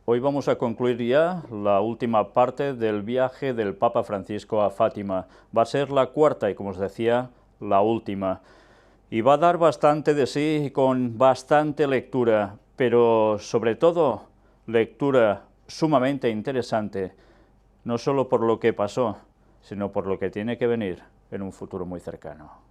Hoy vamos a concluir ya la última parte del viaje del Papa Francisco a Fátima. Va a ser la cuarta y, como os decía, la última. Y va a dar bastante de sí con bastante lectura, pero sobre todo lectura sumamente interesante, no solo por lo que pasó, sino por lo que tiene que venir en un futuro muy cercano.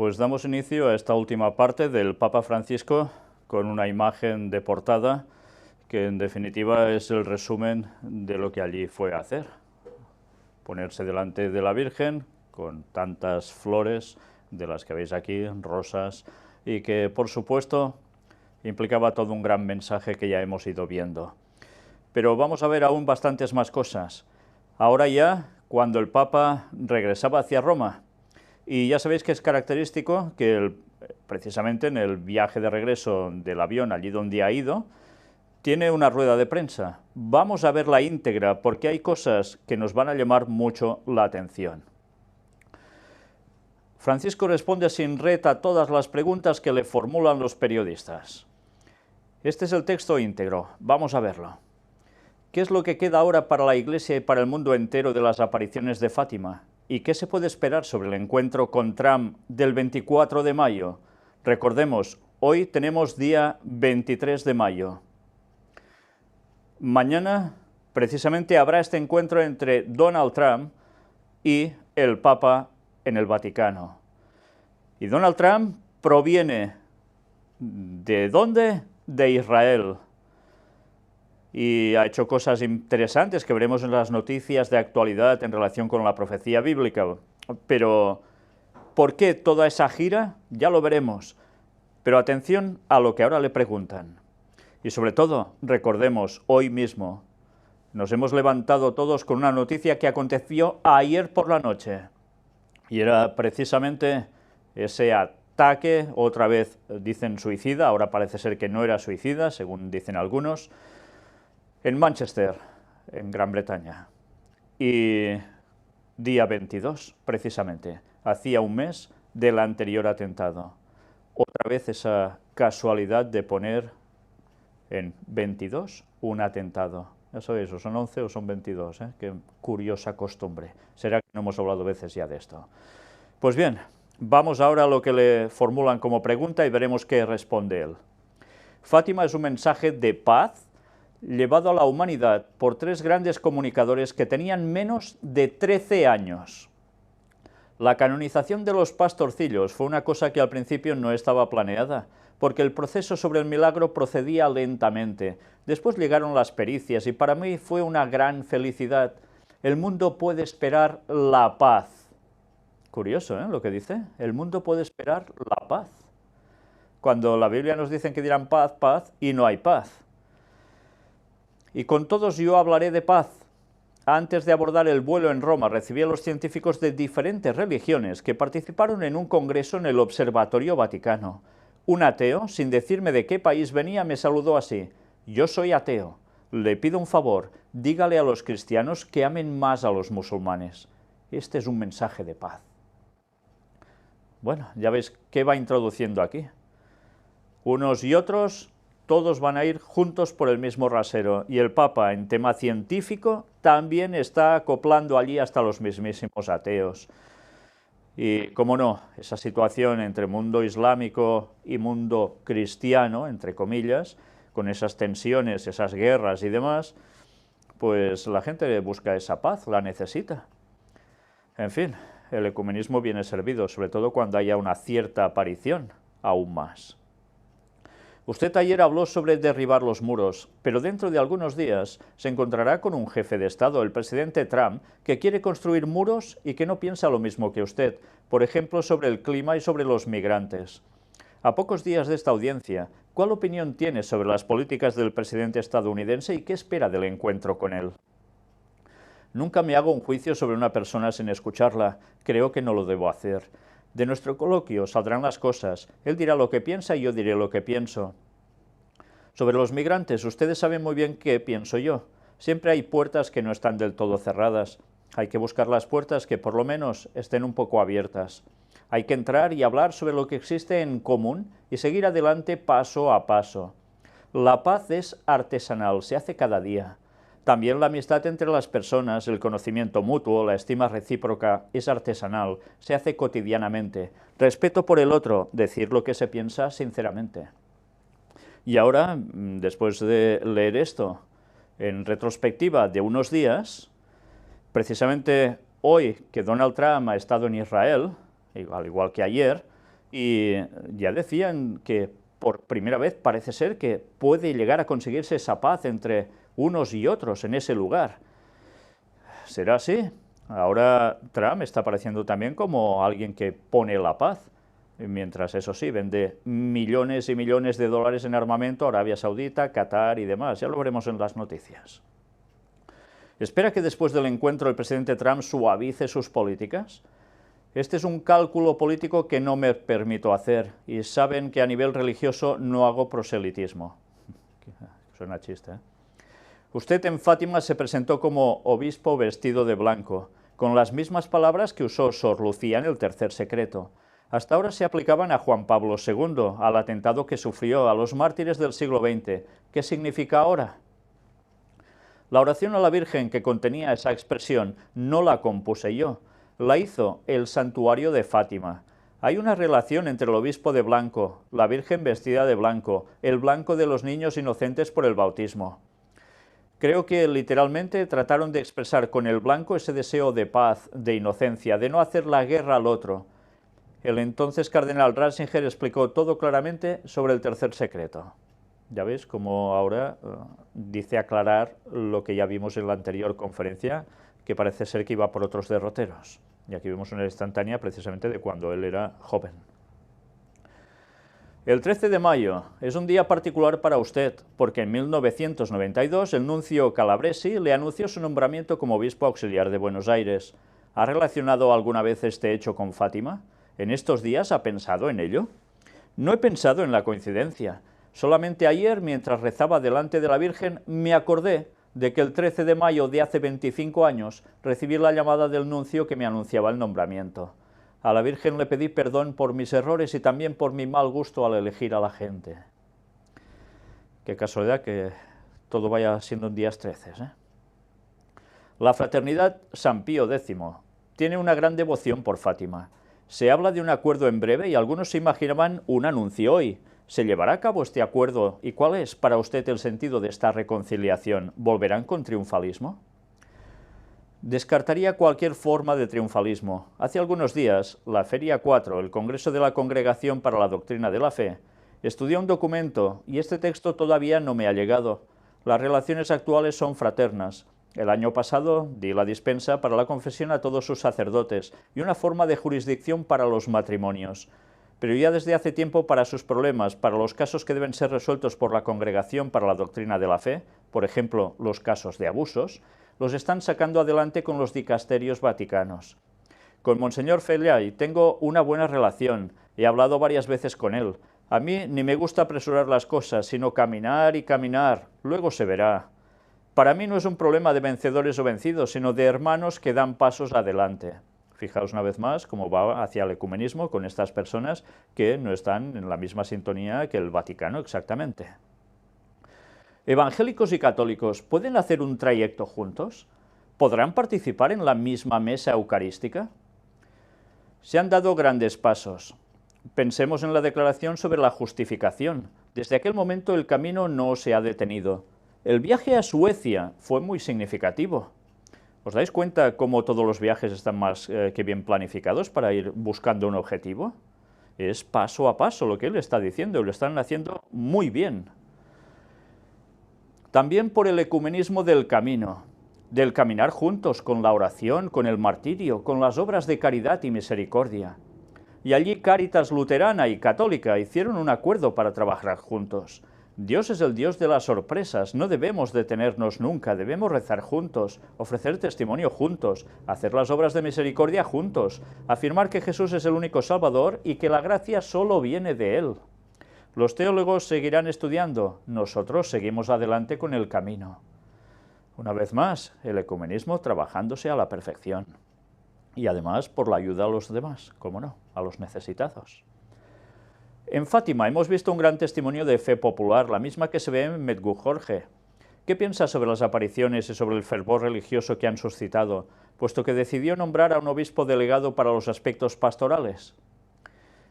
Pues damos inicio a esta última parte del Papa Francisco con una imagen de portada que en definitiva es el resumen de lo que allí fue a hacer. Ponerse delante de la Virgen con tantas flores de las que veis aquí, rosas, y que por supuesto implicaba todo un gran mensaje que ya hemos ido viendo. Pero vamos a ver aún bastantes más cosas. Ahora ya, cuando el Papa regresaba hacia Roma, y ya sabéis que es característico que precisamente en el viaje de regreso del avión, allí donde ha ido, tiene una rueda de prensa. Vamos a verla íntegra porque hay cosas que nos van a llamar mucho la atención. Francisco responde sin red a todas las preguntas que le formulan los periodistas. Este es el texto íntegro, vamos a verlo. ¿Qué es lo que queda ahora para la Iglesia y para el mundo entero de las apariciones de Fátima? ¿Y qué se puede esperar sobre el encuentro con Trump del 24 de mayo? Recordemos, hoy tenemos día 23 de mayo. Mañana, precisamente, habrá este encuentro entre Donald Trump y el Papa en el Vaticano. Y Donald Trump proviene ¿de dónde? De Israel. Y ha hecho cosas interesantes que veremos en las noticias de actualidad en relación con la profecía bíblica. Pero, ¿por qué toda esa gira? Ya lo veremos. Pero atención a lo que ahora le preguntan. Y sobre todo, recordemos, hoy mismo, nos hemos levantado todos con una noticia que aconteció ayer por la noche. Y era precisamente ese ataque, otra vez dicen suicida, ahora parece ser que no era suicida, según dicen algunos, en Manchester, en Gran Bretaña, y día 22, precisamente, hacía un mes del anterior atentado. Otra vez esa casualidad de poner en 22 un atentado. Ya sabéis, o son 11 o son 22, qué curiosa costumbre. Será que no hemos hablado veces ya de esto. Pues bien, vamos ahora a lo que le formulan como pregunta y veremos qué responde él. Fátima es un mensaje de paz llevado a la humanidad por tres grandes comunicadores que tenían menos de 13 años. La canonización de los pastorcillos fue una cosa que al principio no estaba planeada, porque el proceso sobre el milagro procedía lentamente. Después llegaron las pericias y para mí fue una gran felicidad. El mundo puede esperar la paz. Curioso, lo que dice. El mundo puede esperar la paz. Cuando la Biblia nos dice que dirán paz, paz, y no hay paz. Y con todos yo hablaré de paz. Antes de abordar el vuelo en Roma, recibí a los científicos de diferentes religiones que participaron en un congreso en el Observatorio Vaticano. Un ateo, sin decirme de qué país venía, me saludó así: yo soy ateo, le pido un favor, dígale a los cristianos que amen más a los musulmanes. Este es un mensaje de paz. Bueno, ya veis qué va introduciendo aquí. Unos y otros, todos van a ir juntos por el mismo rasero, y el Papa, en tema científico, también está acoplando allí hasta los mismísimos ateos. Y, cómo no, esa situación entre mundo islámico y mundo cristiano, entre comillas, con esas tensiones, esas guerras y demás, pues la gente busca esa paz, la necesita. En fin, el ecumenismo viene servido, sobre todo cuando haya una cierta aparición, aún más. Usted ayer habló sobre derribar los muros, pero dentro de algunos días se encontrará con un jefe de Estado, el presidente Trump, que quiere construir muros y que no piensa lo mismo que usted, por ejemplo, sobre el clima y sobre los migrantes. A pocos días de esta audiencia, ¿cuál opinión tiene sobre las políticas del presidente estadounidense y qué espera del encuentro con él? Nunca me hago un juicio sobre una persona sin escucharla, creo que no lo debo hacer. De nuestro coloquio saldrán las cosas, él dirá lo que piensa y yo diré lo que pienso. Sobre los migrantes, ustedes saben muy bien qué pienso yo. Siempre hay puertas que no están del todo cerradas. Hay que buscar las puertas que por lo menos estén un poco abiertas. Hay que entrar y hablar sobre lo que existe en común y seguir adelante paso a paso. La paz es artesanal, se hace cada día. También la amistad entre las personas, el conocimiento mutuo, la estima recíproca es artesanal, se hace cotidianamente. Respeto por el otro, decir lo que se piensa sinceramente. Y ahora, después de leer esto, en retrospectiva de unos días, precisamente hoy que Donald Trump ha estado en Israel, al igual que ayer, y ya decían que por primera vez parece ser que puede llegar a conseguirse esa paz entre unos y otros en ese lugar. ¿Será así? Ahora Trump está apareciendo también como alguien que pone la paz, mientras, eso sí, vende millones y millones de dólares en armamento a Arabia Saudita, Qatar y demás. Ya lo veremos en las noticias. ¿Espera que después del encuentro el presidente Trump suavice sus políticas? Este es un cálculo político que no me permito hacer, y saben que a nivel religioso no hago proselitismo. Suena chiste, ¿eh? Usted en Fátima se presentó como obispo vestido de blanco, con las mismas palabras que usó Sor Lucía en el Tercer Secreto. Hasta ahora se aplicaban a Juan Pablo II, al atentado que sufrió, a los mártires del siglo XX. ¿Qué significa ahora? La oración a la Virgen que contenía esa expresión no la compuse yo, la hizo el santuario de Fátima. Hay una relación entre el obispo de blanco, la Virgen vestida de blanco, el blanco de los niños inocentes por el bautismo. Creo que literalmente trataron de expresar con el blanco ese deseo de paz, de inocencia, de no hacer la guerra al otro. El entonces cardenal Ratzinger explicó todo claramente sobre el Tercer Secreto. Ya veis cómo ahora dice aclarar lo que ya vimos en la anterior conferencia, que parece ser que iba por otros derroteros. Y aquí vemos una instantánea precisamente de cuando él era joven. El 13 de mayo es un día particular para usted, porque en 1992 el nuncio Calabresi le anunció su nombramiento como obispo auxiliar de Buenos Aires. ¿Ha relacionado alguna vez este hecho con Fátima? ¿En estos días ha pensado en ello? No he pensado en la coincidencia. Solamente ayer, mientras rezaba delante de la Virgen, me acordé de que el 13 de mayo de hace 25 años recibí la llamada del nuncio que me anunciaba el nombramiento. A la Virgen le pedí perdón por mis errores y también por mi mal gusto al elegir a la gente. Qué casualidad que todo vaya siendo en días 13, ¿eh? La fraternidad San Pío X tiene una gran devoción por Fátima. Se habla de un acuerdo en breve y algunos se imaginaban un anuncio hoy. ¿Se llevará a cabo este acuerdo? ¿Y cuál es para usted el sentido de esta reconciliación? ¿Volverán con triunfalismo? Descartaría cualquier forma de triunfalismo. Hace algunos días, la Feria 4, el Congreso de la Congregación para la Doctrina de la Fe, estudió un documento y este texto todavía no me ha llegado. Las relaciones actuales son fraternas. El año pasado di la dispensa para la confesión a todos sus sacerdotes y una forma de jurisdicción para los matrimonios. Pero ya desde hace tiempo para sus problemas, para los casos que deben ser resueltos por la Congregación para la Doctrina de la Fe, por ejemplo, los casos de abusos, los están sacando adelante con los dicasterios vaticanos. Con Monseñor Fellay tengo una buena relación, he hablado varias veces con él. A mí ni me gusta apresurar las cosas, sino caminar y caminar, luego se verá. Para mí no es un problema de vencedores o vencidos, sino de hermanos que dan pasos adelante. Fijaos una vez más cómo va hacia el ecumenismo con estas personas que no están en la misma sintonía que el Vaticano exactamente. ¿Evangélicos y católicos pueden hacer un trayecto juntos? ¿Podrán participar en la misma mesa eucarística? Se han dado grandes pasos. Pensemos en la declaración sobre la justificación. Desde aquel momento el camino no se ha detenido. El viaje a Suecia fue muy significativo. ¿Os dais cuenta cómo todos los viajes están más que bien planificados para ir buscando un objetivo? Es paso a paso lo que él está diciendo, y lo están haciendo muy bien. También por el ecumenismo del camino, del caminar juntos con la oración, con el martirio, con las obras de caridad y misericordia. Y allí Cáritas luterana y católica hicieron un acuerdo para trabajar juntos. Dios es el Dios de las sorpresas, no debemos detenernos nunca, debemos rezar juntos, ofrecer testimonio juntos, hacer las obras de misericordia juntos, afirmar que Jesús es el único Salvador y que la gracia solo viene de Él. Los teólogos seguirán estudiando, nosotros seguimos adelante con el camino. Una vez más, el ecumenismo trabajándose a la perfección. Y además por la ayuda a los demás, cómo no, a los necesitados. En Fátima hemos visto un gran testimonio de fe popular, la misma que se ve en Medjugorje. ¿Qué piensa sobre las apariciones y sobre el fervor religioso que han suscitado, puesto que decidió nombrar a un obispo delegado para los aspectos pastorales?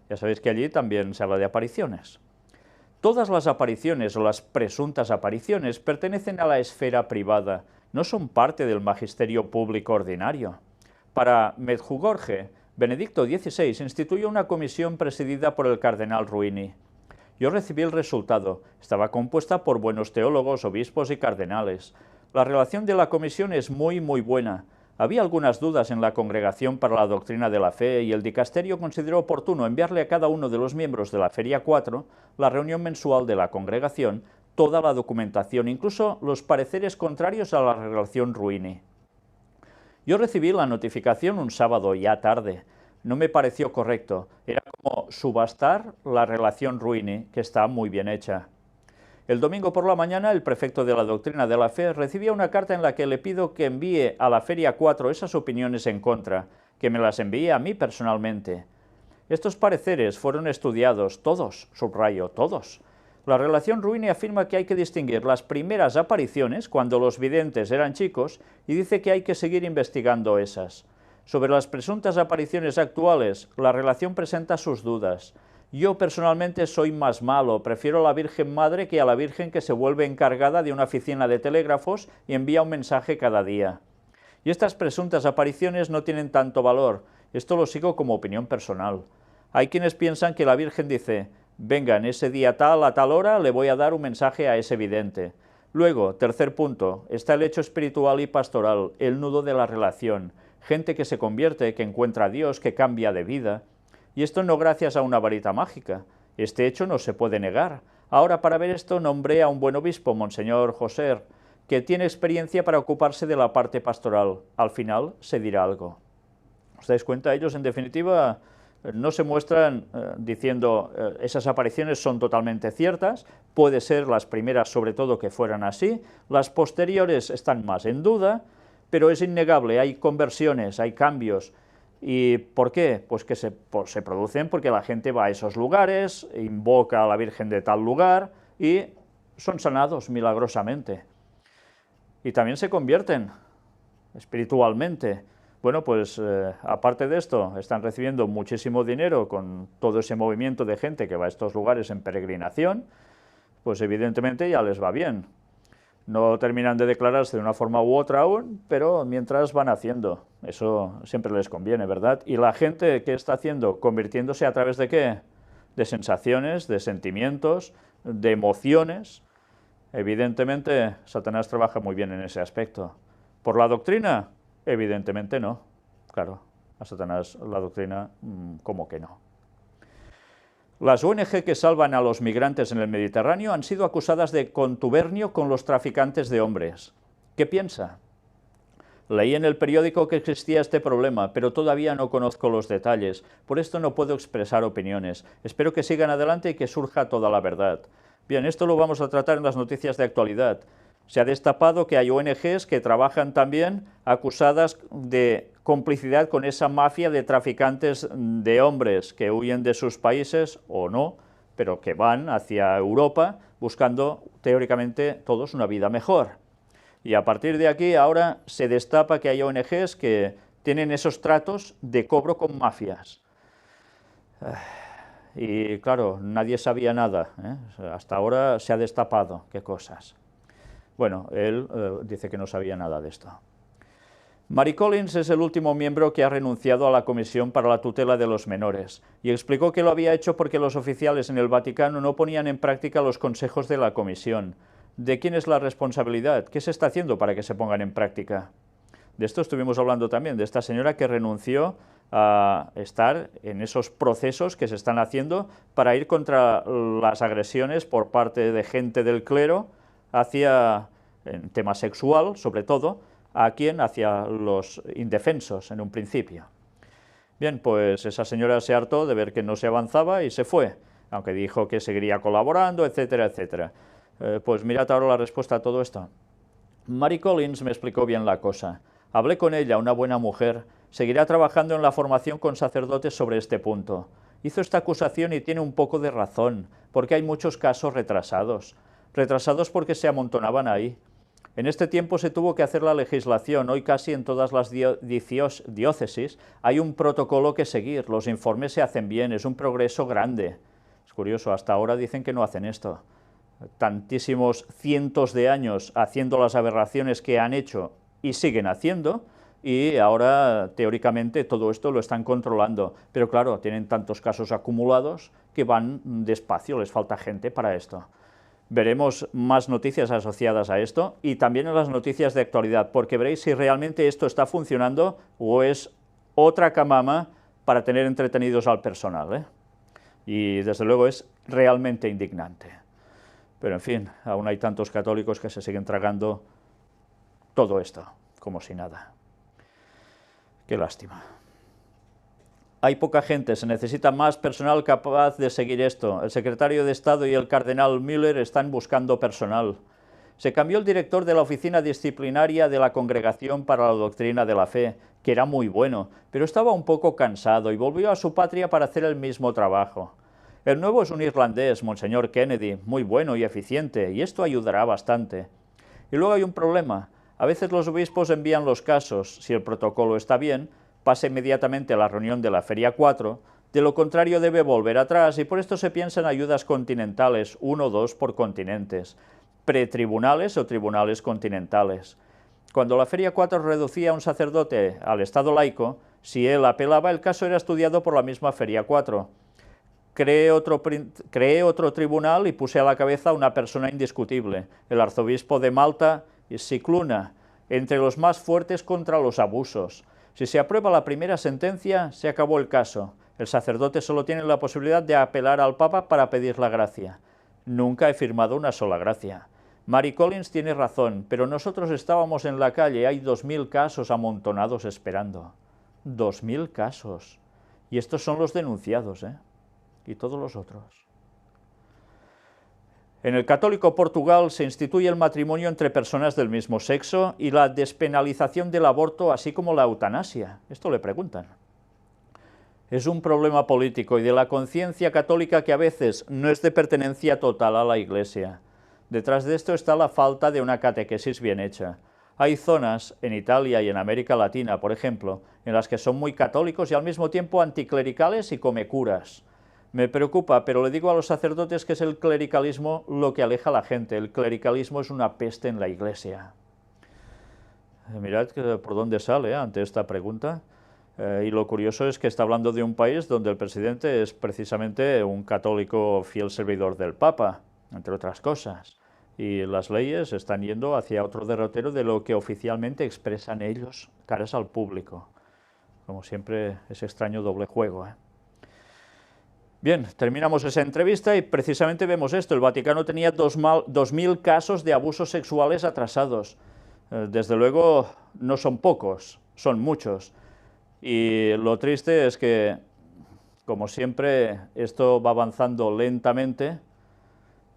Ya sabéis que allí también se habla de apariciones. Todas las apariciones o las presuntas apariciones pertenecen a la esfera privada, no son parte del magisterio público ordinario. Para Medjugorje, Benedicto XVI instituyó una comisión presidida por el cardenal Ruini. Yo recibí el resultado. Estaba compuesta por buenos teólogos, obispos y cardenales. La relación de la comisión es muy buena. Había algunas dudas en la Congregación para la Doctrina de la Fe y el dicasterio consideró oportuno enviarle a cada uno de los miembros de la Feria 4, la reunión mensual de la Congregación, toda la documentación, incluso los pareceres contrarios a la relación Ruini. Yo recibí la notificación un sábado ya tarde. No me pareció correcto. Era como subastar la relación Ruini, que está muy bien hecha. El domingo por la mañana, el prefecto de la Doctrina de la Fe recibía una carta en la que le pido que envíe a la Feria 4 esas opiniones en contra, que me las envíe a mí personalmente. Estos pareceres fueron estudiados, todos, subrayo, todos. La relación Ruini afirma que hay que distinguir las primeras apariciones, cuando los videntes eran chicos, y dice que hay que seguir investigando esas. Sobre las presuntas apariciones actuales, la relación presenta sus dudas. Yo personalmente soy más malo, prefiero a la Virgen Madre que a la Virgen que se vuelve encargada de una oficina de telégrafos y envía un mensaje cada día. Y estas presuntas apariciones no tienen tanto valor, esto lo sigo como opinión personal. Hay quienes piensan que la Virgen dice: venga, en ese día tal, a tal hora, le voy a dar un mensaje a ese vidente. Luego, tercer punto, está el hecho espiritual y pastoral, el nudo de la relación. Gente que se convierte, que encuentra a Dios, que cambia de vida. Y esto no gracias a una varita mágica. Este hecho no se puede negar. Ahora, para ver esto, nombré a un buen obispo, Monseñor José, que tiene experiencia para ocuparse de la parte pastoral. Al final se dirá algo. ¿Os dais cuenta? Ellos, en definitiva, no se muestran diciendo esas apariciones son totalmente ciertas, puede ser las primeras sobre todo que fueran así, las posteriores están más en duda, pero es innegable, hay conversiones, hay cambios. ¿Y por qué? Pues que se producen porque la gente va a esos lugares, invoca a la Virgen de tal lugar y son sanados milagrosamente. Y también se convierten espiritualmente. Bueno, pues aparte de esto, están recibiendo muchísimo dinero con todo ese movimiento de gente que va a estos lugares en peregrinación, pues evidentemente ya les va bien. No terminan de declararse de una forma u otra aún, pero mientras van haciendo, eso siempre les conviene, ¿verdad? Y la gente, ¿qué está haciendo? Convirtiéndose a través de ¿qué? De sensaciones, de sentimientos, de emociones. Evidentemente, Satanás trabaja muy bien en ese aspecto. ¿Por la doctrina? Evidentemente no. Claro, a Satanás la doctrina, ¿cómo que no? Las ONG que salvan a los migrantes en el Mediterráneo han sido acusadas de contubernio con los traficantes de hombres. ¿Qué piensa? Leí en el periódico que existía este problema, pero todavía no conozco los detalles. Por esto no puedo expresar opiniones. Espero que sigan adelante y que surja toda la verdad. Bien, esto lo vamos a tratar en las noticias de actualidad. Se ha destapado que hay ONGs que trabajan también acusadas de complicidad con esa mafia de traficantes de hombres que huyen de sus países, o no, pero que van hacia Europa buscando, teóricamente, todos una vida mejor. Y a partir de aquí, ahora se destapa que hay ONGs que tienen esos tratos de cobro con mafias. Y claro, nadie sabía nada, ¿eh? Hasta ahora se ha destapado qué cosas. Bueno, él dice que no sabía nada de esto. Mary Collins es el último miembro que ha renunciado a la Comisión para la Tutela de los Menores y explicó que lo había hecho porque los oficiales en el Vaticano no ponían en práctica los consejos de la Comisión. ¿De quién es la responsabilidad? ¿Qué se está haciendo para que se pongan en práctica? De esto estuvimos hablando también, de esta señora que renunció a estar en esos procesos que se están haciendo para ir contra las agresiones por parte de gente del clero hacia, en tema sexual, sobre todo, hacia los indefensos en un principio. Bien, pues esa señora se hartó de ver que no se avanzaba y se fue, aunque dijo que seguiría colaborando, etcétera, etcétera. Pues mirad ahora la respuesta a todo esto. Mary Collins me explicó bien la cosa. Hablé con ella, una buena mujer. Seguirá trabajando en la formación con sacerdotes sobre este punto. Hizo esta acusación y tiene un poco de razón, porque hay muchos casos retrasados. Retrasados porque se amontonaban ahí. En este tiempo se tuvo que hacer la legislación. Hoy casi en todas las diócesis hay un protocolo que seguir. Los informes se hacen bien, es un progreso grande. Es curioso, hasta ahora dicen que no hacen esto. Tantísimos cientos de años haciendo las aberraciones que han hecho y siguen haciendo, y ahora teóricamente todo esto lo están controlando, pero claro, tienen tantos casos acumulados que van despacio, les falta gente para esto. Veremos más noticias asociadas a esto y también en las noticias de actualidad, porque veréis si realmente esto está funcionando o es otra camama para tener entretenidos al personal, ¿eh? Y desde luego es realmente indignante. Pero en fin, aún hay tantos católicos que se siguen tragando todo esto, como si nada. Qué lástima. Hay poca gente, se necesita más personal capaz de seguir esto. El secretario de Estado y el cardenal Müller están buscando personal. Se cambió el director de la oficina disciplinaria de la Congregación para la Doctrina de la Fe, que era muy bueno, pero estaba un poco cansado y volvió a su patria para hacer el mismo trabajo. El nuevo es un irlandés, Monseñor Kennedy, muy bueno y eficiente, y esto ayudará bastante. Y luego hay un problema. A veces los obispos envían los casos, si el protocolo está bien, pasa inmediatamente a la reunión de la Feria 4, de lo contrario debe volver atrás y por esto se piensa en ayudas continentales, 1 o 2 por continentes, pretribunales o tribunales continentales. Cuando la Feria 4 reducía a un sacerdote al estado laico, si él apelaba, el caso era estudiado por la misma Feria 4. Creé otro tribunal y puse a la cabeza a una persona indiscutible, el arzobispo de Malta, Scicluna, entre los más fuertes contra los abusos. Si se aprueba la primera sentencia, se acabó el caso. El sacerdote solo tiene la posibilidad de apelar al Papa para pedir la gracia. Nunca he firmado una sola gracia. Mary Collins tiene razón, pero nosotros estábamos en la calle, hay 2000 casos amontonados esperando. 2000 casos. Y estos son los denunciados, ¿eh? Y todos los otros. En el católico Portugal se instituye el matrimonio entre personas del mismo sexo y la despenalización del aborto, así como la eutanasia. Esto le preguntan. Es un problema político y de la conciencia católica que a veces no es de pertenencia total a la Iglesia. Detrás de esto está la falta de una catequesis bien hecha. Hay zonas, en Italia y en América Latina, por ejemplo, en las que son muy católicos y al mismo tiempo anticlericales y comecuras. Me preocupa, pero le digo a los sacerdotes que es el clericalismo lo que aleja a la gente. El clericalismo es una peste en la Iglesia. Mirad por dónde sale ante esta pregunta. Y lo curioso es que está hablando de un país donde el presidente es precisamente un católico fiel servidor del Papa, entre otras cosas. Y las leyes están yendo hacia otro derrotero de lo que oficialmente expresan ellos caras al público. Como siempre, ese extraño doble juego, ¿eh? Bien, terminamos esa entrevista y precisamente vemos esto. El Vaticano tenía 2000 casos de abusos sexuales atrasados. Desde luego no son pocos, son muchos. Y lo triste es que, como siempre, esto va avanzando lentamente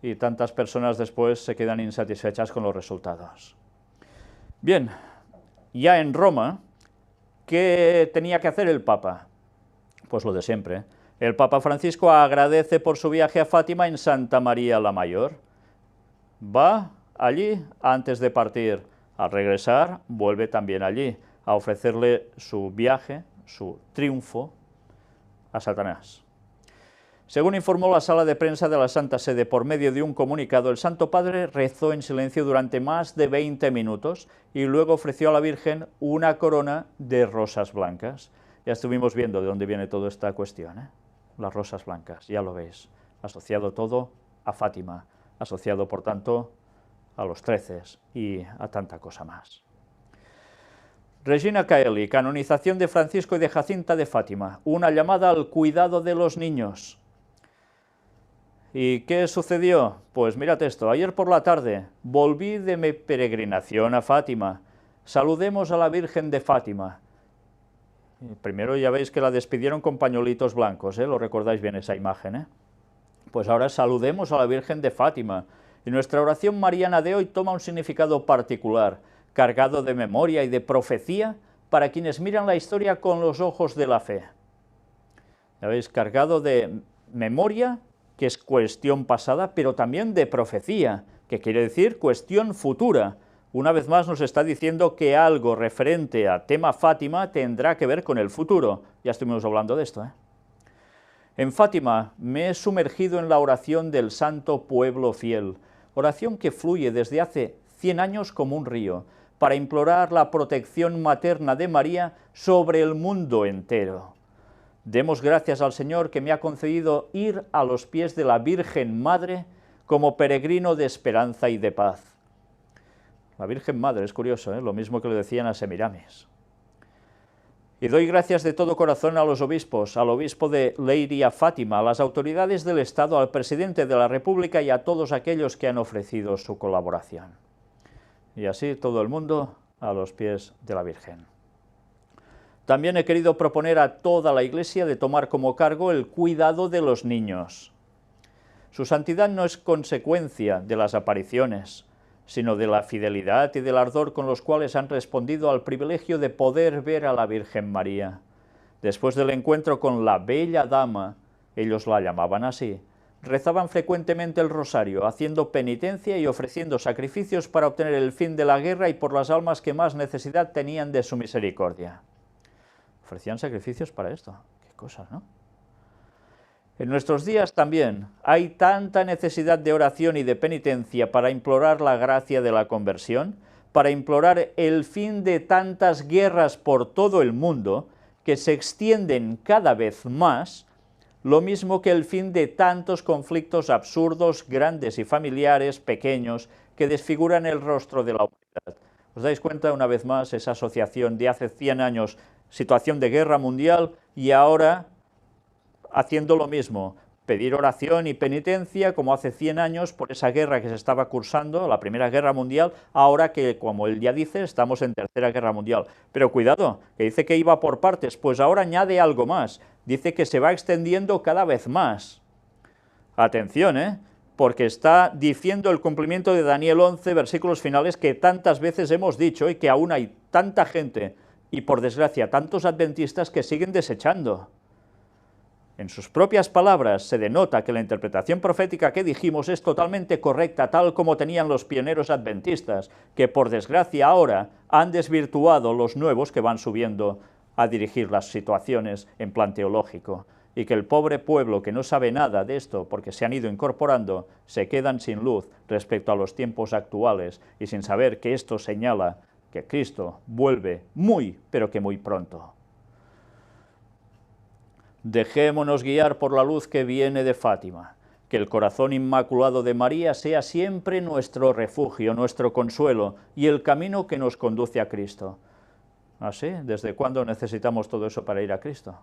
y tantas personas después se quedan insatisfechas con los resultados. Bien, ya en Roma, ¿qué tenía que hacer el Papa? Pues lo de siempre. El Papa Francisco agradece por su viaje a Fátima en Santa María la Mayor. Va allí antes de partir. Al regresar, vuelve también allí a ofrecerle su viaje, su triunfo a Satanás. Según informó la sala de prensa de la Santa Sede por medio de un comunicado, el Santo Padre rezó en silencio durante más de 20 minutos y luego ofreció a la Virgen una corona de rosas blancas. Ya estuvimos viendo de dónde viene toda esta cuestión, ¿eh? Las rosas blancas, ya lo veis, asociado todo a Fátima, asociado por tanto a los 13 y a tanta cosa más. Regina Caeli, canonización de Francisco y de Jacinta de Fátima, una llamada al cuidado de los niños. ¿Y qué sucedió? Pues mirad esto, ayer por la tarde volví de mi peregrinación a Fátima, saludemos a la Virgen de Fátima. Primero ya veis que la despidieron con pañuelitos blancos, ¿eh? Lo recordáis bien esa imagen, ¿eh? Pues ahora saludemos a la Virgen de Fátima. Y nuestra oración mariana de hoy toma un significado particular, cargado de memoria y de profecía para quienes miran la historia con los ojos de la fe. Ya veis, cargado de memoria, que es cuestión pasada, pero también de profecía, que quiere decir cuestión futura. Una vez más nos está diciendo que algo referente a tema Fátima tendrá que ver con el futuro. Ya estuvimos hablando de esto, ¿eh? En Fátima me he sumergido en la oración del santo pueblo fiel, oración que fluye desde hace 100 años como un río, para implorar la protección materna de María sobre el mundo entero. Demos gracias al Señor que me ha concedido ir a los pies de la Virgen Madre como peregrino de esperanza y de paz. La Virgen Madre, es curioso, ¿eh? Lo mismo que le decían a Semiramis. Y doy gracias de todo corazón a los obispos, al obispo de Leiria Fátima, a las autoridades del Estado, al presidente de la República y a todos aquellos que han ofrecido su colaboración. Y así todo el mundo a los pies de la Virgen. También he querido proponer a toda la Iglesia de tomar como cargo el cuidado de los niños. Su santidad no es consecuencia de las apariciones, sino de la fidelidad y del ardor con los cuales han respondido al privilegio de poder ver a la Virgen María. Después del encuentro con la bella dama, ellos la llamaban así, rezaban frecuentemente el rosario, haciendo penitencia y ofreciendo sacrificios para obtener el fin de la guerra y por las almas que más necesidad tenían de su misericordia. Ofrecían sacrificios para esto. Qué cosas, ¿no? En nuestros días también hay tanta necesidad de oración y de penitencia para implorar la gracia de la conversión, para implorar el fin de tantas guerras por todo el mundo que se extienden cada vez más, lo mismo que el fin de tantos conflictos absurdos, grandes y familiares, pequeños, que desfiguran el rostro de la humanidad. ¿Os dais cuenta una vez más esa asociación de hace 100 años, situación de guerra mundial, y ahora haciendo lo mismo, pedir oración y penitencia como hace 100 años por esa guerra que se estaba cursando, la Primera Guerra Mundial, ahora que, como él ya dice, estamos en Tercera Guerra Mundial. Pero cuidado, que dice que iba por partes, pues ahora añade algo más, dice que se va extendiendo cada vez más. Atención, porque está diciendo el cumplimiento de Daniel 11, versículos finales, que tantas veces hemos dicho y que aún hay tanta gente, y por desgracia tantos adventistas que siguen desechando. En sus propias palabras se denota que la interpretación profética que dijimos es totalmente correcta, tal como tenían los pioneros adventistas, que por desgracia ahora han desvirtuado los nuevos que van subiendo a dirigir las situaciones en plan teológico, y que el pobre pueblo que no sabe nada de esto porque se han ido incorporando, se quedan sin luz respecto a los tiempos actuales y sin saber que esto señala que Cristo vuelve muy, pero que muy pronto. Dejémonos guiar por la luz que viene de Fátima, que el corazón inmaculado de María sea siempre nuestro refugio, nuestro consuelo y el camino que nos conduce a Cristo. ¿Así? ¿Desde cuándo necesitamos todo eso para ir a Cristo?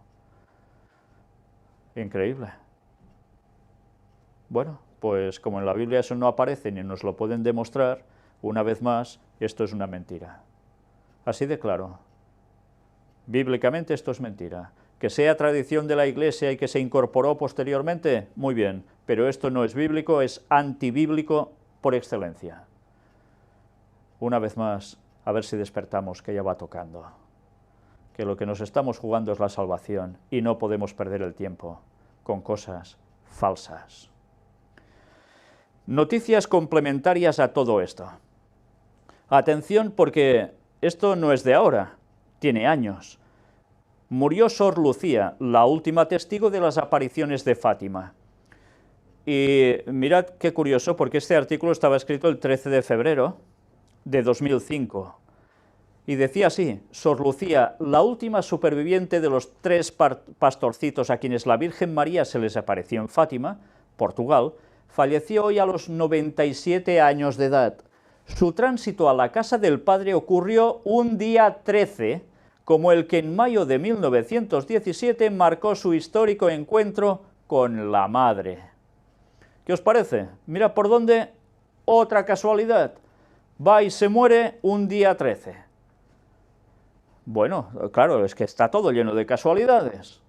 Increíble. Bueno, pues como en la Biblia eso no aparece ni nos lo pueden demostrar, una vez más Esto es una mentira. Así de claro. Bíblicamente esto es mentira. Que sea tradición de la Iglesia y que se incorporó posteriormente, muy bien, pero esto no es bíblico, es antibíblico por excelencia. Una vez más, a ver si despertamos, que ya va tocando. Que lo que nos estamos jugando es la salvación y no podemos perder el tiempo con cosas falsas. Noticias complementarias a todo esto. Atención, porque esto no es de ahora, tiene años. Murió Sor Lucía, la última testigo de las apariciones de Fátima. Y mirad qué curioso, porque este artículo estaba escrito el 13 de febrero de 2005. Y decía así: Sor Lucía, la última superviviente de los 3 pastorcitos a quienes la Virgen María se les apareció en Fátima, Portugal, falleció hoy a los 97 años de edad. Su tránsito a la casa del padre ocurrió un día 13, como el que en mayo de 1917 marcó su histórico encuentro con la Madre. ¿Qué os parece? Mira por dónde, otra casualidad. Va y se muere un día 13. Bueno, claro, es que está todo lleno de casualidades.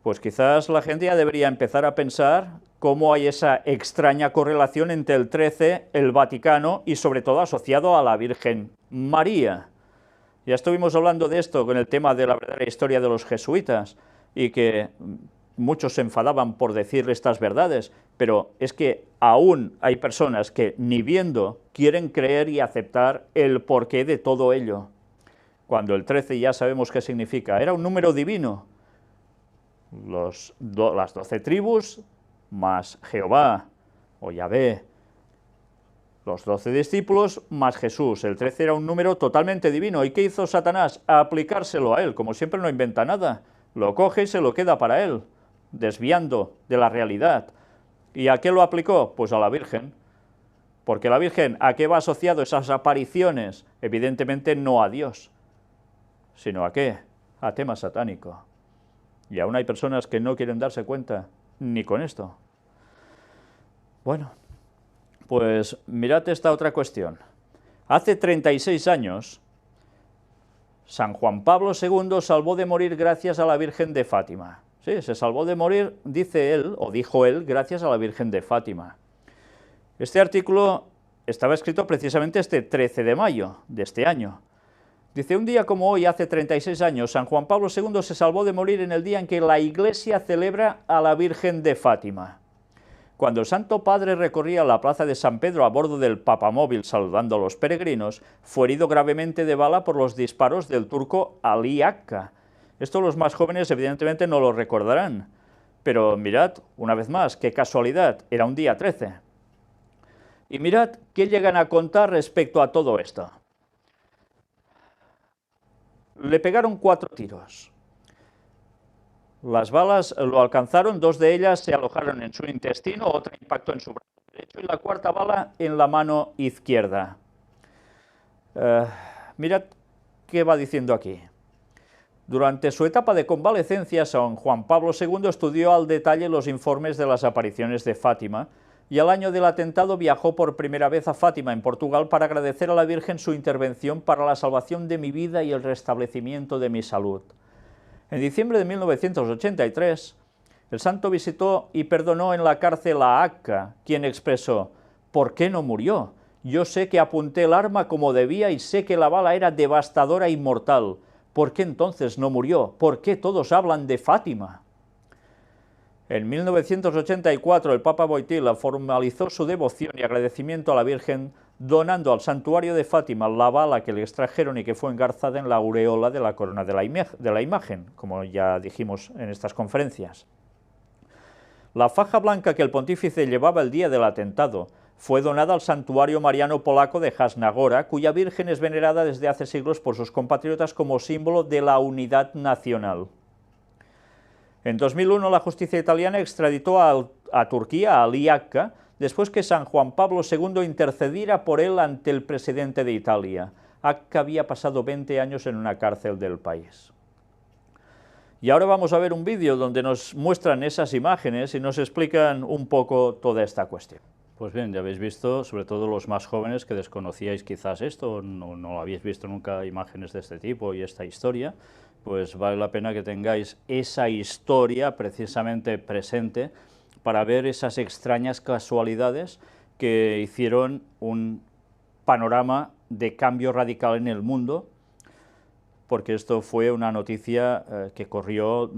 Pues quizás la gente ya debería empezar a pensar cómo hay esa extraña correlación entre el 13, el Vaticano y sobre todo asociado a la Virgen María. Ya estuvimos hablando de esto con el tema de la verdadera historia de los jesuitas y que muchos se enfadaban por decir estas verdades, pero es que aún hay personas que ni viendo quieren creer y aceptar el porqué de todo ello. Cuando el 13 ya sabemos qué significa, era un número divino. Las 12 tribus más Jehová o Yahvé, los 12 discípulos más Jesús. El 13 era un número totalmente divino. ¿Y qué hizo Satanás? A aplicárselo a él. Como siempre, no inventa nada. Lo coge y se lo queda para él, desviando de la realidad. ¿Y a qué lo aplicó? Pues a la Virgen. Porque la Virgen, ¿a qué va asociado esas apariciones? Evidentemente no a Dios, sino ¿a qué? A tema satánico. Y aún hay personas que no quieren darse cuenta ni con esto. Bueno, pues mirad esta otra cuestión. Hace 36 años, San Juan Pablo II salvó de morir gracias a la Virgen de Fátima. Sí, se salvó de morir, dice él, o dijo él, gracias a la Virgen de Fátima. Este artículo estaba escrito precisamente este 13 de mayo de este año. Dice: un día como hoy, hace 36 años, San Juan Pablo II se salvó de morir en el día en que la Iglesia celebra a la Virgen de Fátima. Cuando el Santo Padre recorría la plaza de San Pedro a bordo del papamóvil saludando a los peregrinos, fue herido gravemente de bala por los disparos del turco Ali Akka. Esto los más jóvenes evidentemente no lo recordarán, pero mirad, una vez más, qué casualidad, era un día 13. Y mirad qué llegan a contar respecto a todo esto. Le pegaron 4 tiros. Las balas lo alcanzaron, 2 de ellas se alojaron en su intestino, otra impactó en su brazo derecho y la 4ª bala en la mano izquierda. Mirad qué va diciendo aquí. Durante su etapa de convalecencia, San Juan Pablo II estudió al detalle los informes de las apariciones de Fátima y al año del atentado viajó por primera vez a Fátima, en Portugal, para agradecer a la Virgen su intervención para la salvación de mi vida y el restablecimiento de mi salud. En diciembre de 1983, el santo visitó y perdonó en la cárcel a Akka, quien expresó: ¿por qué no murió? Yo sé que apunté el arma como debía y sé que la bala era devastadora y mortal. ¿Por qué entonces no murió? ¿Por qué todos hablan de Fátima? En 1984 el Papa Wojtyła formalizó su devoción y agradecimiento a la Virgen donando al santuario de Fátima la bala que le extrajeron y que fue engarzada en la aureola de la corona de la imagen, como ya dijimos en estas conferencias. La faja blanca que el pontífice llevaba el día del atentado fue donada al santuario mariano polaco de Jasnagora, cuya Virgen es venerada desde hace siglos por sus compatriotas como símbolo de la unidad nacional. En 2001 la justicia italiana extraditó a Turquía a Ali Akka, después que San Juan Pablo II intercediera por él ante el presidente de Italia. Akka había pasado 20 años en una cárcel del país. Y ahora vamos a ver un vídeo donde nos muestran esas imágenes y nos explican un poco toda esta cuestión. Pues bien, ya habéis visto, sobre todo los más jóvenes que desconocíais quizás esto, no habéis visto nunca imágenes de este tipo y esta historia, pues vale la pena que tengáis esa historia precisamente presente para ver esas extrañas casualidades que hicieron un panorama de cambio radical en el mundo, porque esto fue una noticia que corrió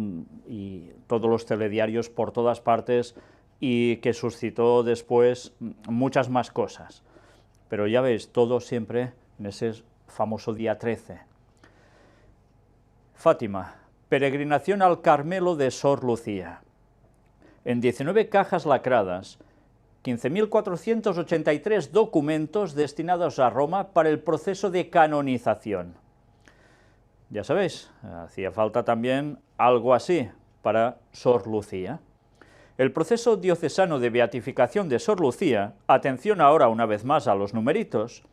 y todos los telediarios por todas partes y que suscitó después muchas más cosas. Pero ya veis, todo siempre en ese famoso día 13. Fátima, peregrinación al Carmelo de Sor Lucía. En 19 cajas lacradas, 15.483 documentos destinados a Roma para el proceso de canonización. Ya sabéis, hacía falta también algo así para Sor Lucía. El proceso diocesano de beatificación de Sor Lucía, atención ahora una vez más a los numeritos,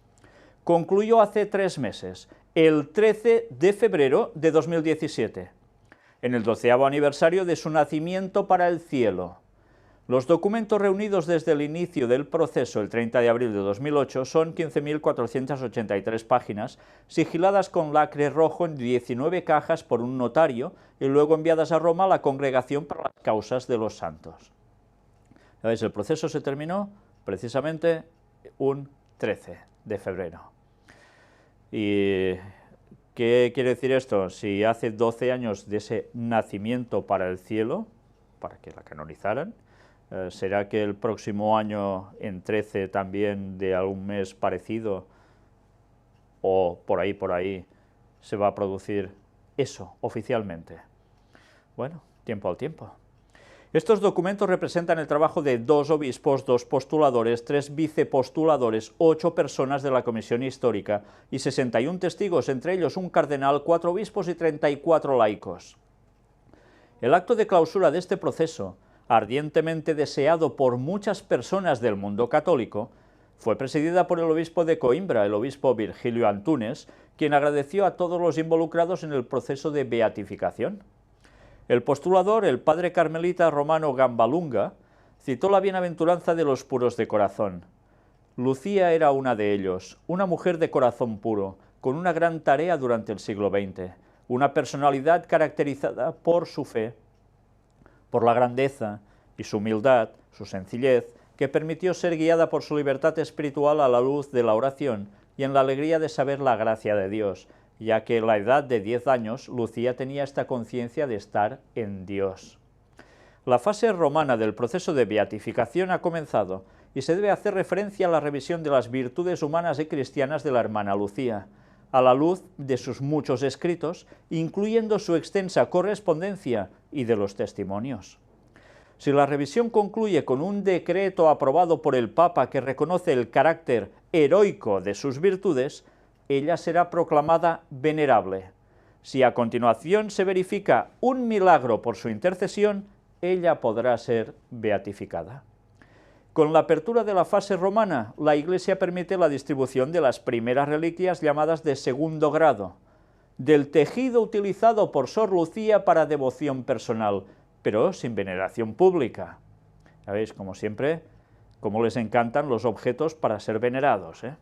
concluyó hace 3 meses, el 13 de febrero de 2017, en el 12º aniversario de su nacimiento para el cielo. Los documentos reunidos desde el inicio del proceso, el 30 de abril de 2008, son 15.483 páginas, sigiladas con lacre rojo en 19 cajas por un notario y luego enviadas a Roma a la Congregación para las Causas de los Santos. ¿Sabéis? El proceso se terminó precisamente un 13 de febrero. ¿Y qué quiere decir esto? Si hace 12 años de ese nacimiento para el cielo, para que la canonizaran, ¿será que el próximo año, en 13, también de algún mes parecido, o por ahí, se va a producir eso oficialmente? Bueno, tiempo al tiempo. Estos documentos representan el trabajo de 2 obispos, 2 postuladores, 3 vicepostuladores, 8 personas de la Comisión Histórica y 61 testigos, entre ellos un cardenal, 4 obispos y 34 laicos. El acto de clausura de este proceso, ardientemente deseado por muchas personas del mundo católico, fue presidida por el obispo de Coimbra, el obispo Virgilio Antunes, quien agradeció a todos los involucrados en el proceso de beatificación. El postulador, el padre carmelita Romano Gambalunga, citó la bienaventuranza de los puros de corazón. Lucía era una de ellos, una mujer de corazón puro, con una gran tarea durante el siglo XX, una personalidad caracterizada por su fe, por la grandeza y su humildad, su sencillez, que permitió ser guiada por su libertad espiritual a la luz de la oración y en la alegría de saber la gracia de Dios, ya que a la edad de 10 años Lucía tenía esta conciencia de estar en Dios. La fase romana del proceso de beatificación ha comenzado y se debe hacer referencia a la revisión de las virtudes humanas y cristianas de la hermana Lucía, a la luz de sus muchos escritos, incluyendo su extensa correspondencia y de los testimonios. Si la revisión concluye con un decreto aprobado por el Papa que reconoce el carácter heroico de sus virtudes, ella será proclamada venerable. Si a continuación se verifica un milagro por su intercesión, ella podrá ser beatificada. Con la apertura de la fase romana, la Iglesia permite la distribución de las primeras reliquias llamadas de segundo grado, del tejido utilizado por Sor Lucía para devoción personal, pero sin veneración pública. Ya veis, como siempre, cómo les encantan los objetos para ser venerados, ¿eh?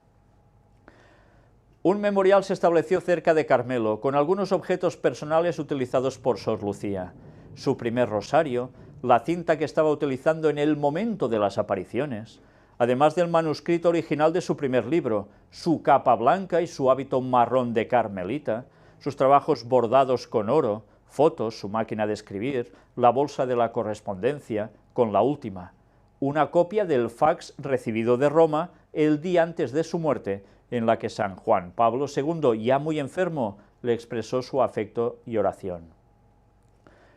Un memorial se estableció cerca de Carmelo, con algunos objetos personales utilizados por Sor Lucía. Su primer rosario, la cinta que estaba utilizando en el momento de las apariciones, además del manuscrito original de su primer libro, su capa blanca y su hábito marrón de carmelita, sus trabajos bordados con oro, fotos, su máquina de escribir, la bolsa de la correspondencia, con la última, una copia del fax recibido de Roma el día antes de su muerte, en la que San Juan Pablo II, ya muy enfermo, le expresó su afecto y oración.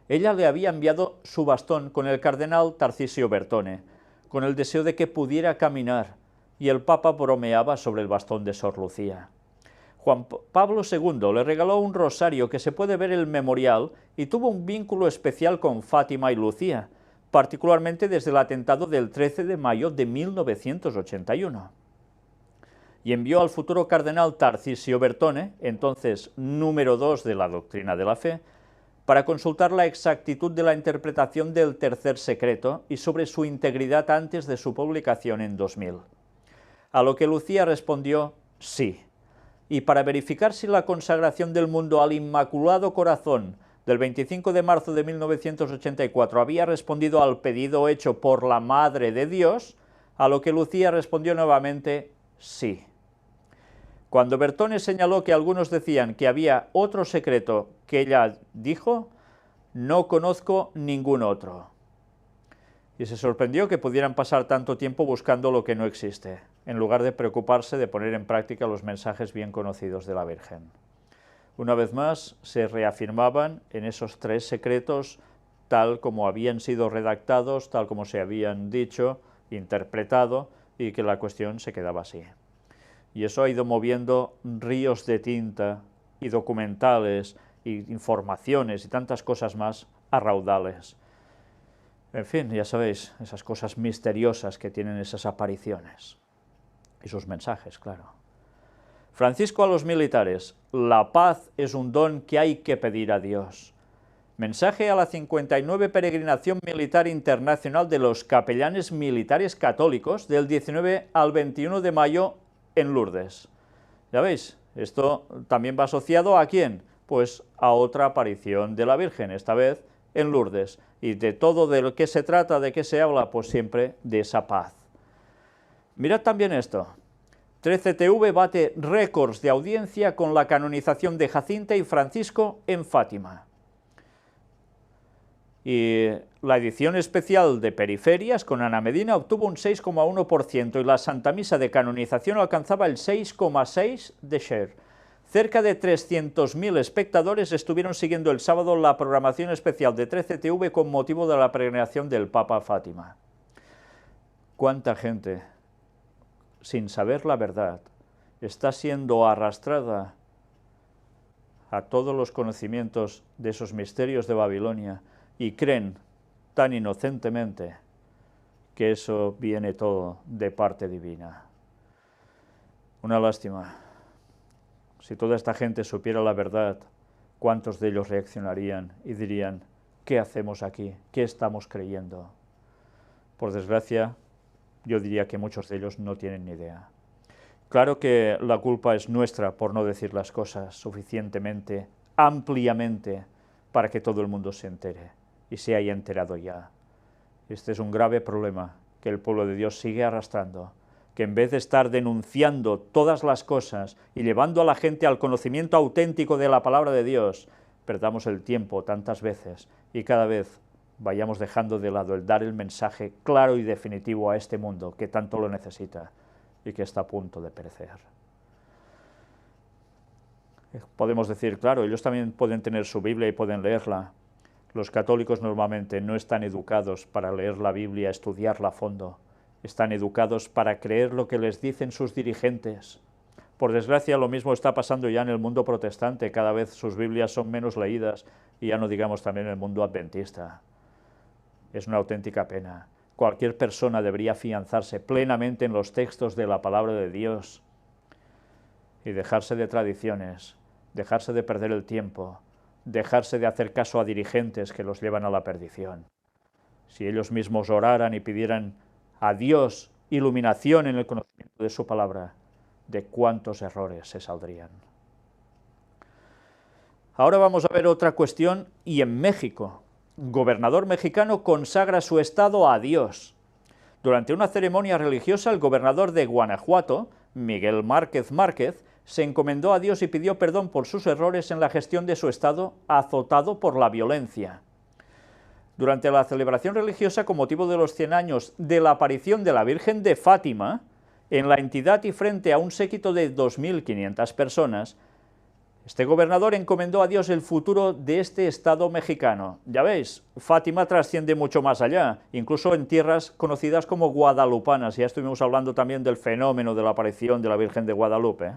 Ella le había enviado su bastón con el cardenal Tarcisio Bertone, con el deseo de que pudiera caminar, y el Papa bromeaba sobre el bastón de Sor Lucía. Juan Pablo II le regaló un rosario que se puede ver en el memorial y tuvo un vínculo especial con Fátima y Lucía, particularmente desde el atentado del 13 de mayo de 1981. Y envió al futuro cardenal Tarcisio Bertone, entonces número 2 de la doctrina de la fe, para consultar la exactitud de la interpretación del tercer secreto y sobre su integridad antes de su publicación en 2000. A lo que Lucía respondió sí, y para verificar si la consagración del mundo al Inmaculado Corazón del 25 de marzo de 1984 había respondido al pedido hecho por la Madre de Dios, a lo que Lucía respondió nuevamente sí. Cuando Bertone señaló que algunos decían que había otro secreto que ella dijo, no conozco ningún otro. Y se sorprendió que pudieran pasar tanto tiempo buscando lo que no existe, en lugar de preocuparse de poner en práctica los mensajes bien conocidos de la Virgen. Una vez más, se reafirmaban en esos tres secretos tal como habían sido redactados, tal como se habían dicho, interpretado, y que la cuestión se quedaba así. Y eso ha ido moviendo ríos de tinta y documentales y informaciones y tantas cosas más a raudales. En fin, ya sabéis, esas cosas misteriosas que tienen esas apariciones. Y sus mensajes, claro. Francisco a los militares: la paz es un don que hay que pedir a Dios. Mensaje a la 59 Peregrinación Militar Internacional de los Capellanes Militares Católicos del 19 al 21 de mayo en Lourdes. Ya veis, esto también va asociado ¿a quién? Pues a otra aparición de la Virgen, esta vez en Lourdes. Y de todo de lo que se trata, de qué se habla, pues siempre de esa paz. Mirad también esto. 13TV bate récords de audiencia con la canonización de Jacinta y Francisco en Fátima. Y la edición especial de Periferias con Ana Medina obtuvo un 6,1% y la Santa Misa de canonización alcanzaba el 6,6% de share. Cerca de 300.000 espectadores estuvieron siguiendo el sábado la programación especial de 13TV con motivo de la peregrinación del Papa a Fátima. ¿Cuánta gente, sin saber la verdad, está siendo arrastrada a todos los conocimientos de esos misterios de Babilonia y creen tan inocentemente que eso viene todo de parte divina? Una lástima. Si toda esta gente supiera la verdad, ¿cuántos de ellos reaccionarían y dirían: ¿qué hacemos aquí? ¿Qué estamos creyendo? Por desgracia, yo diría que muchos de ellos no tienen ni idea. Claro que la culpa es nuestra por no decir las cosas suficientemente, ampliamente, para que todo el mundo se entere y se haya enterado ya. Este es un grave problema que el pueblo de Dios sigue arrastrando, que en vez de estar denunciando todas las cosas y llevando a la gente al conocimiento auténtico de la palabra de Dios, perdamos el tiempo tantas veces y cada vez vayamos dejando de lado el dar el mensaje claro y definitivo a este mundo que tanto lo necesita y que está a punto de perecer. Podemos decir, claro, ellos también pueden tener su Biblia y pueden leerla. Los católicos normalmente no están educados para leer la Biblia, estudiarla a fondo. Están educados para creer lo que les dicen sus dirigentes. Por desgracia, lo mismo está pasando ya en el mundo protestante. Cada vez sus Biblias son menos leídas, y ya no digamos también en el mundo adventista. Es una auténtica pena. Cualquier persona debería afianzarse plenamente en los textos de la palabra de Dios y dejarse de tradiciones, dejarse de perder el tiempo, dejarse de hacer caso a dirigentes que los llevan a la perdición. Si ellos mismos oraran y pidieran a Dios iluminación en el conocimiento de su palabra, de cuántos errores se saldrían. Ahora vamos a ver otra cuestión, y en México. Gobernador mexicano consagra su estado a Dios. Durante una ceremonia religiosa, el gobernador de Guanajuato, Miguel Márquez Márquez, se encomendó a Dios y pidió perdón por sus errores en la gestión de su estado azotado por la violencia. Durante la celebración religiosa con motivo de los 100 años de la aparición de la Virgen de Fátima, en la entidad y frente a un séquito de 2.500 personas, este gobernador encomendó a Dios el futuro de este estado mexicano. Ya veis, Fátima trasciende mucho más allá, incluso en tierras conocidas como guadalupanas. Ya estuvimos hablando también del fenómeno de la aparición de la Virgen de Guadalupe.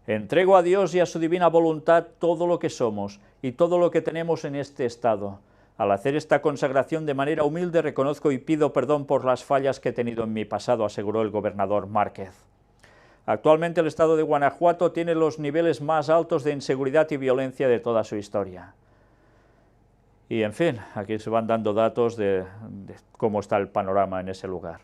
Entrego a Dios y a su divina voluntad todo lo que somos y todo lo que tenemos en este estado. Al hacer esta consagración de manera humilde reconozco y pido perdón por las fallas que he tenido en mi pasado, aseguró el gobernador Márquez. Actualmente el estado de Guanajuato tiene los niveles más altos de inseguridad y violencia de toda su historia. Y en fin, aquí se van dando datos de cómo está el panorama en ese lugar.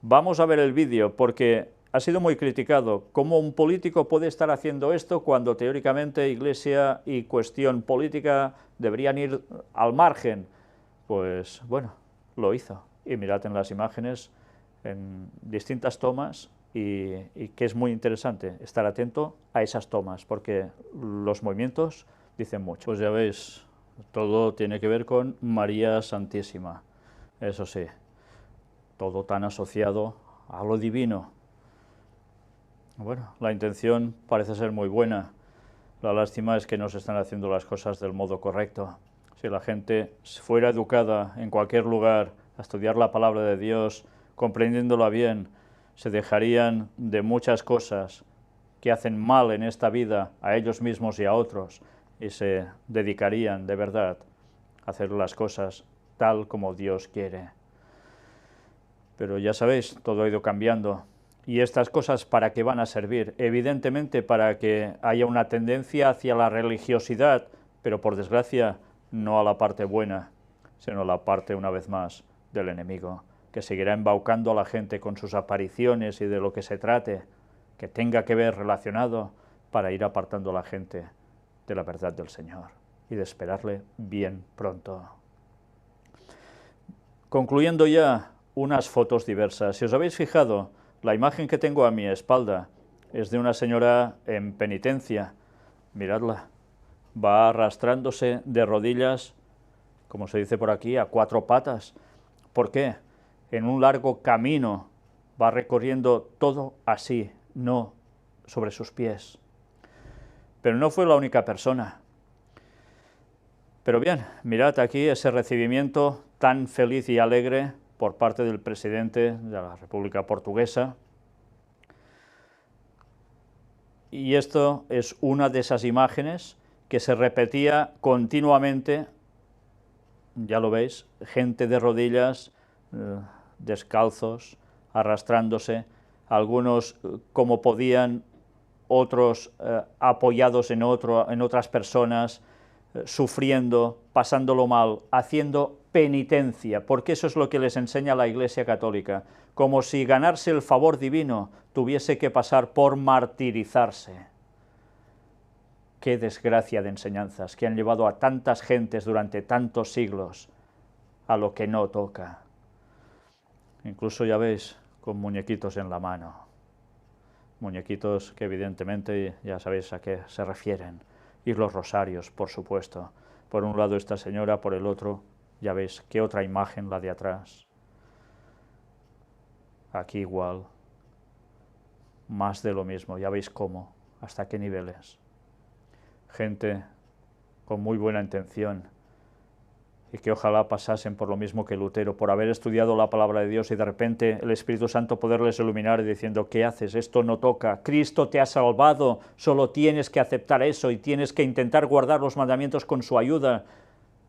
Vamos a ver el vídeo porque ha sido muy criticado. ¿Cómo un político puede estar haciendo esto cuando teóricamente Iglesia y cuestión política deberían ir al margen? Pues bueno, lo hizo. Y mirad en las imágenes, en distintas tomas, y que es muy interesante estar atento a esas tomas, porque los movimientos dicen mucho. Pues ya veis, todo tiene que ver con María Santísima, eso sí, todo tan asociado a lo divino. Bueno, la intención parece ser muy buena, la lástima es que no se están haciendo las cosas del modo correcto. Si la gente fuera educada en cualquier lugar a estudiar la palabra de Dios, comprendiéndola bien, se dejarían de muchas cosas que hacen mal en esta vida a ellos mismos y a otros, y se dedicarían de verdad a hacer las cosas tal como Dios quiere. Pero ya sabéis, todo ha ido cambiando. ¿Y estas cosas para qué van a servir? Evidentemente para que haya una tendencia hacia la religiosidad, pero por desgracia no a la parte buena, sino a la parte, una vez más, del enemigo, que seguirá embaucando a la gente con sus apariciones y de lo que se trate, que tenga que ver relacionado, para ir apartando a la gente de la verdad del Señor y de esperarle bien pronto. Concluyendo ya, unas fotos diversas. Si os habéis fijado, la imagen que tengo a mi espalda es de una señora en penitencia. Miradla, va arrastrándose de rodillas, como se dice por aquí, a cuatro patas. ¿Por qué? En un largo camino va recorriendo todo así, no sobre sus pies. Pero no fue la única persona. Pero bien, mirad aquí ese recibimiento tan feliz y alegre por parte del presidente de la República Portuguesa. Y esto es una de esas imágenes que se repetía continuamente, ya lo veis, gente de rodillas, descalzos, arrastrándose, algunos como podían, otros apoyados en otras personas, sufriendo, pasándolo mal, haciendo penitencia, porque eso es lo que les enseña la Iglesia Católica, como si ganarse el favor divino tuviese que pasar por martirizarse. Qué desgracia de enseñanzas que han llevado a tantas gentes durante tantos siglos a lo que no toca. Incluso ya veis, con muñequitos en la mano. Muñequitos que evidentemente ya sabéis a qué se refieren. Y los rosarios, por supuesto. Por un lado esta señora, por el otro, ya veis, qué otra imagen, la de atrás. Aquí igual. Más de lo mismo, ya veis cómo, hasta qué niveles. Gente con muy buena intención, y que ojalá pasasen por lo mismo que Lutero, por haber estudiado la palabra de Dios y de repente el Espíritu Santo poderles iluminar y diciendo, ¿qué haces? Esto no toca, Cristo te ha salvado, solo tienes que aceptar eso y tienes que intentar guardar los mandamientos con su ayuda,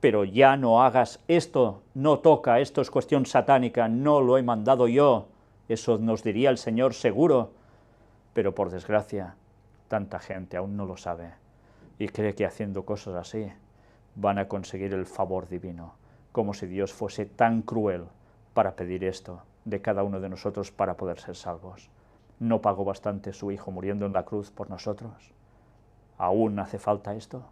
pero ya no hagas esto, no toca, esto es cuestión satánica, no lo he mandado yo, eso nos diría el Señor seguro, pero por desgracia, tanta gente aún no lo sabe y cree que haciendo cosas así van a conseguir el favor divino, como si Dios fuese tan cruel para pedir esto de cada uno de nosotros para poder ser salvos. ¿No pagó bastante su Hijo muriendo en la cruz por nosotros? ¿Aún hace falta esto?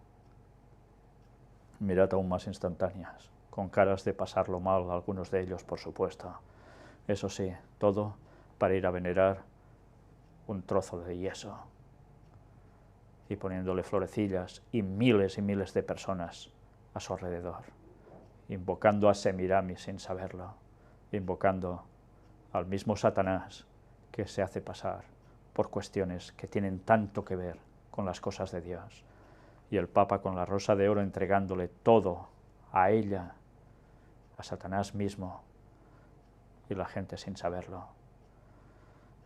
Mirad aún más instantáneas, con caras de pasarlo mal, algunos de ellos, por supuesto. Eso sí, todo para ir a venerar un trozo de yeso y poniéndole florecillas y miles de personas a su alrededor, invocando a Semiramis sin saberlo, invocando al mismo Satanás que se hace pasar por cuestiones que tienen tanto que ver con las cosas de Dios, y el Papa con la rosa de oro entregándole todo a ella, a Satanás mismo, y la gente sin saberlo,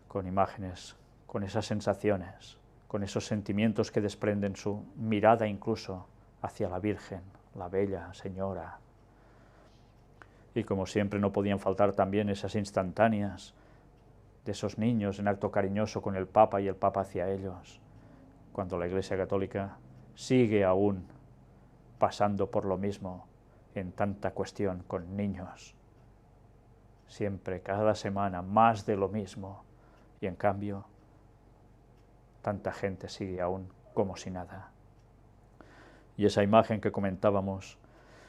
con imágenes, con esas sensaciones, con esos sentimientos que desprenden su mirada incluso hacia la Virgen, la bella señora. Y como siempre no podían faltar también esas instantáneas de esos niños en acto cariñoso con el Papa y el Papa hacia ellos, cuando la Iglesia Católica sigue aún pasando por lo mismo en tanta cuestión con niños. Siempre, cada semana, más de lo mismo, y en cambio, tanta gente sigue aún como si nada. Y esa imagen que comentábamos,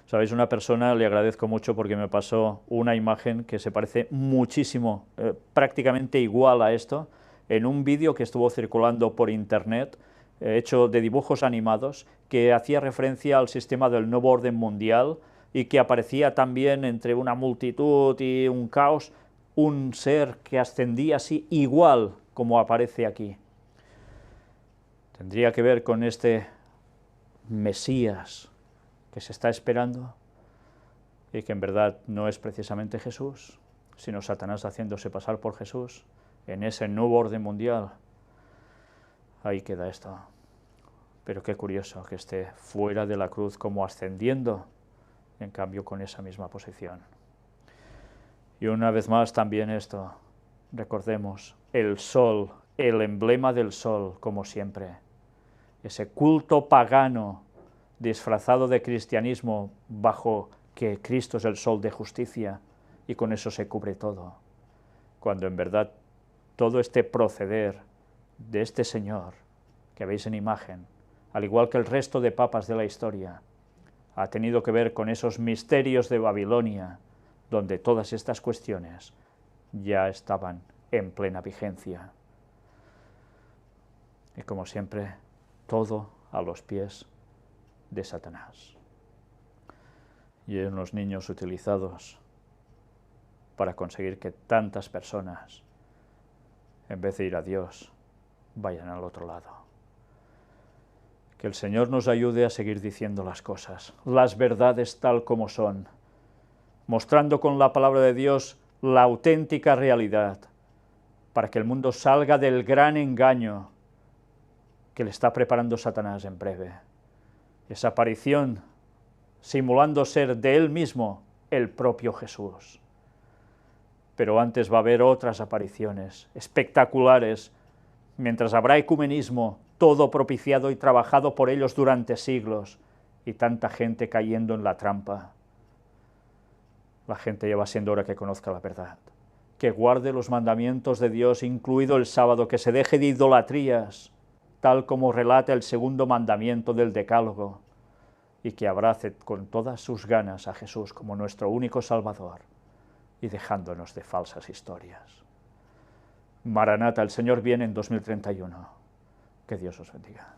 ¿sabéis? Una persona, le agradezco mucho porque me pasó una imagen que se parece muchísimo, prácticamente igual a esto, en un vídeo que estuvo circulando por internet, hecho de dibujos animados, que hacía referencia al sistema del nuevo orden mundial y que aparecía también entre una multitud y un caos, un ser que ascendía así igual como aparece aquí. ¿Tendría que ver con este Mesías que se está esperando y que en verdad no es precisamente Jesús, sino Satanás haciéndose pasar por Jesús en ese nuevo orden mundial? Ahí queda esto. Pero qué curioso que esté fuera de la cruz como ascendiendo, en cambio con esa misma posición. Y una vez más también esto, recordemos, el sol, el emblema del sol, como siempre, ese culto pagano disfrazado de cristianismo bajo que Cristo es el sol de justicia y con eso se cubre todo, cuando en verdad todo este proceder de este Señor que veis en imagen, al igual que el resto de papas de la historia, ha tenido que ver con esos misterios de Babilonia, donde todas estas cuestiones ya estaban en plena vigencia. Y como siempre, todo a los pies de Satanás. Y unos niños utilizados para conseguir que tantas personas, en vez de ir a Dios, vayan al otro lado. Que el Señor nos ayude a seguir diciendo las cosas, las verdades tal como son, mostrando con la palabra de Dios la auténtica realidad, para que el mundo salga del gran engaño que le está preparando Satanás en breve. Esa aparición simulando ser de él mismo el propio Jesús. Pero antes va a haber otras apariciones espectaculares, mientras habrá ecumenismo, todo propiciado y trabajado por ellos durante siglos, y tanta gente cayendo en la trampa. La gente ya va siendo hora que conozca la verdad, que guarde los mandamientos de Dios, incluido el sábado, que se deje de idolatrías, tal como relata el segundo mandamiento del Decálogo, y que abrace con todas sus ganas a Jesús como nuestro único Salvador, y dejándonos de falsas historias. Maranata, el Señor viene en 2031. Que Dios os bendiga.